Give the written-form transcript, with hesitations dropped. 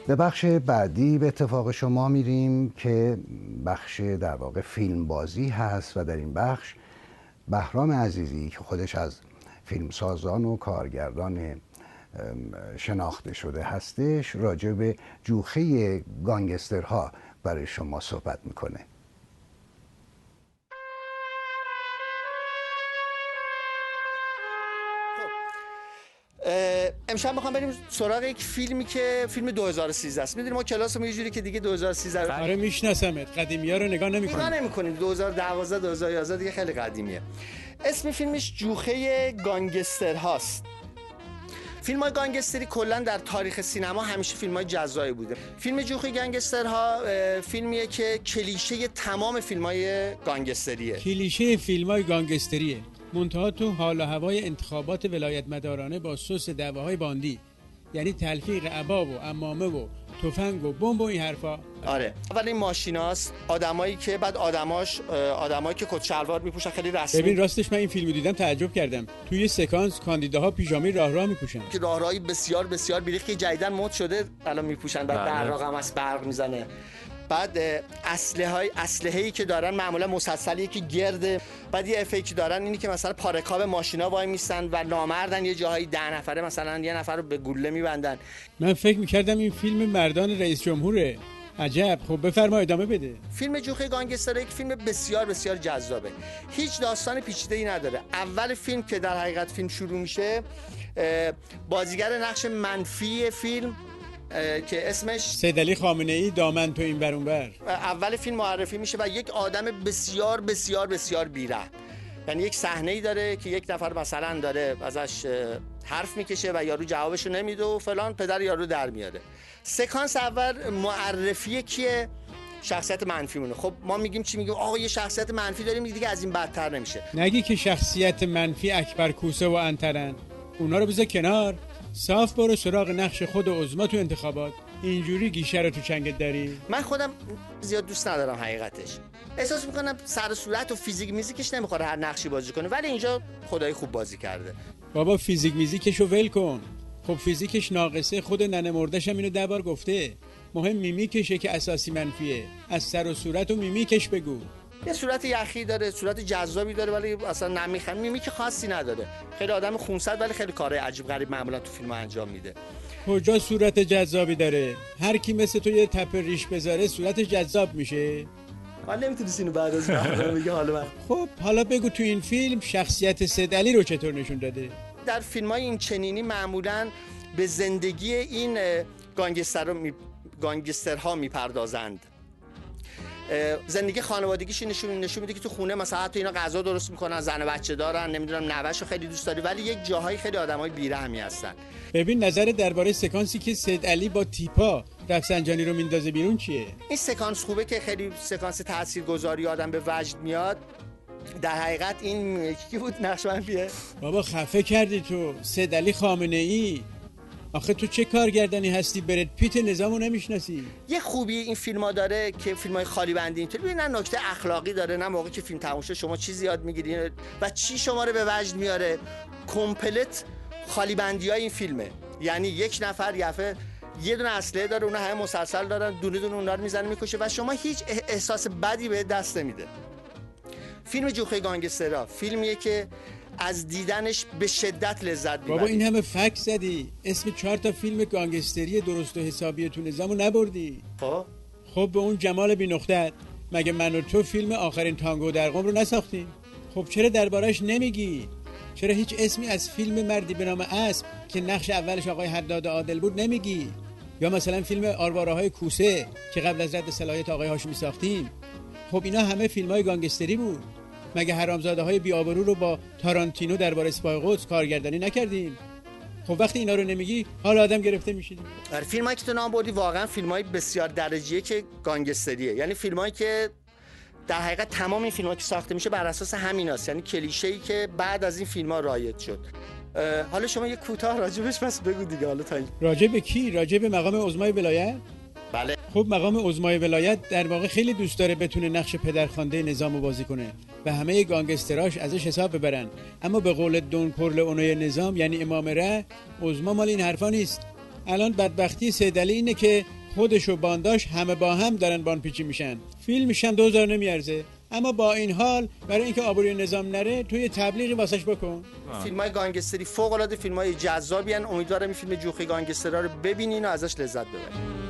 به بخش بعدی به اتفاق شما میریم که بخش در واقع فیلم بازی هست و در این بخش بهرام عزیزی که خودش از فیلمسازان و کارگردان شناخته شده هستش راجع به جوخه گانگسترها برای شما صحبت میکنه. امشب میخوام بریم سراغ یک فیلمی که فیلم 2013 است. میدونید ما کلاسمون یه جوری که دیگه 2013 آره میشناسمت، قدیمی‌ها رو نگاه نمی‌کنیم. 2012 2011 دیگه خیلی قدیمیه. اسم فیلمش جوخه گانگستر هاست. فیلم‌های گانگستری کلا در تاریخ سینما همیشه فیلم‌های جذابی بوده. فیلم جوخه گانگسترها فیلمیه که کلیشه تمام فیلم‌های گانگستریه. کلیشه فیلم‌های گانگستریه. منتها تو حال و هوای انتخابات ولایت مدارانه با سوس دعواهای باندی، یعنی تلفیق عبا و عمامه و تفنگ و بمب و این حرفا. آره، اول این ماشیناست، آدمایی که بعد آدمایی که کت شلوار میپوشن خیلی رسمی. ببین راستش من این فیلمو دیدم تعجب کردم. توی سکانس کاندیداها پیژامه راه میپوشن که راهی بسیار بسیار بیریخت که جدیدن مد شده الان میپوشن، بعد براق هم از برق میزنه. بعد اسلحه‌ای که دارن معمولا مسلسلیه که گرده. بعد یه افکتی دارن اینی که مثلا پارکاب ماشینا وای میستن و نامردن یه جاهایی 10 نفره مثلا یه نفر رو به گوله میبندن. من فکر میکردم این فیلم مردان رئیس جمهوره. عجب، خب بفرما ادامه بده. فیلم جوخه گانگستر یک فیلم بسیار بسیار جذابه. هیچ داستان پیچیده‌ای نداره. اول فیلم که در حقیقت فیلم شروع میشه، بازیگر نقش منفی فیلم که اسمش سیدعلی خامنه‌ای دامن تو این برون بر، اول فیلم معرفی میشه و یک آدم بسیار بسیار بسیار بی‌رحم. یعنی یک صحنه‌ای داره که یک نفر مثلا داره ازش حرف میکشه و یارو جوابشو نمیده و فلان، پدر یارو در میاره. سکانس اول معرفی کیه؟ شخصیت منفی مونه. خب ما میگیم چی؟ میگیم آقا یه شخصیت منفی داریم دیگه، از این بدتر نمیشه. نگی که شخصیت منفی اکبر کوسه و انترن، اونا رو بذار کنار، صاف برو سراغ نقش خود و عظما تو انتخابات. اینجوری گیشه رو تو چنگت داری؟ من خودم زیاد دوست ندارم حقیقتش. احساس میکنم سر و صورت و فیزیک میزیکش نمیخوره هر نقشی بازی کنه، ولی اینجا خدای خوب بازی کرده. بابا فیزیک میزیکشو ول کن. خب فیزیکش ناقصه، خود ننه مردش هم اینو 10 بار گفته. مهم میمیکشه که اساسی منفیه. از سر و صورت و میمیکش بگو. یه صورت یخی داره، صورت جذابی داره، ولی اصلا نمیخوام میمیک خاصی نداره. خیلی آدم خونسرد ولی خیلی کارهای عجیب غریب معمولا تو فیلم انجام میده. کجا صورت جذابی داره؟ هر کی مثل تو یه تپه ریش بذاره صورتش جذاب میشه؟ من نمیتونی اینو بعد از بگی حالا من. خب حالا بگو تو این فیلم شخصیت سیدعلی رو چطور نشون داده؟ در فیلم‌های این چنینی معمولاً به زندگی این گانگسترها میپردازند. زندگی خانوادگیش نشون میده که تو خونه مثلا حتی اینا غذا درست میکنن، زن و بچه دارن، نمیدونم نوه‌شو خیلی دوست داره، ولی یک جاهایی خیلی آدمای بی‌رحمی هستن. ببین نظر درباره سکانسی که سیدعلی با تیپا رفسنجانی رو میندازه بیرون چیه؟ این سکانس خوبه که خیلی سکانس تاثیرگذاری آدم به وجد میاد. در حقیقت این کی بود نقش منفیه؟ بابا خفه کردی تو. سیدعلی خامنه‌ای. آخه تو چه کارگردانی هستی؟ برد پیت نظامو نمیشناسی؟ یه خوبی این فیلم‌ها داره که فیلم‌های خالی بندی اینطوری نه نکته اخلاقی داره، نه موقعی که فیلم تموم شه شما چیزی یاد میگیرین و چی شما رو به وجد میاره. کامپلت خالی بندی‌های این فیلمه. یعنی یک نفر یه دونه اسلحه داره، اونها همه مسلسل دارن، دونه دونه اونها رو میزنه میکشه و شما هیچ احساس بدی به دست نمیده. فیلم جوخه گانگسترها فیلمیه که از دیدنش به شدت لذت میبری. بابا این همه فکر زدی، اسم 4 تا فیلم گانگستری درست و حسابی تو نظامو نبردی. خب به اون جمال بی نقطه‌ات مگه من و تو فیلم آخرین تانگو در قم رو نساختیم؟ خب چرا دربارش نمیگی؟ چرا هیچ اسمی از فیلم مردی به نام اسب که نقش اولش آقای حداد عادل بود نمیگی؟ یا مثلا فیلم آرواره‌های کوسه که قبل از رد صلاحیت آقای هاشمی ساختیم؟ خب اینا همه فیلم‌های گانگستری بود. مگه حرامزاده‌های بی‌آبرو رو با تارانتینو درباره سپاه قدس کارگردانی نکردیم؟ خب وقتی اینا رو نمیگی حال آدم گرفته میشه. فیلمایی که تو نام بردی واقعا فیلمای بسیار درجه‌ای که گانگستریه. یعنی فیلمایی که در حقیقت تمام این فیلم‌ها که ساخته میشه بر اساس همیناست، یعنی کلیشه‌ای که بعد از این فیلم‌ها رایج شد. حالا شما یه کوتاه راجبش بس بگو دیگه. حالا تا راجب کی؟ راجب مقام عظمای ولایت؟ بله. خب مقام عظمای ولایت در واقع خیلی دوست داره بتونه نقش پدرخوانده نظام رو بازی کنه و همه گانگستراش ازش حساب ببرن، اما به قول دون کورلئونه نظام یعنی امام ره، عظما مال این حرفا نیست. الان بدبختی سید علی اینه که خودش و بانداش همه با هم دارن بانپیچی میشن. فیلمش هم 2000 نمیارزه، اما با این حال برای اینکه آبروی نظام نره توی تبلیغی واسش بکن. فیلم‌های گانگستری فوق‌العاده فیلم‌های جذابی ان. امیدوارم این فیلم جوخی گانگسترها رو ببینین و ازش لذت ببرین.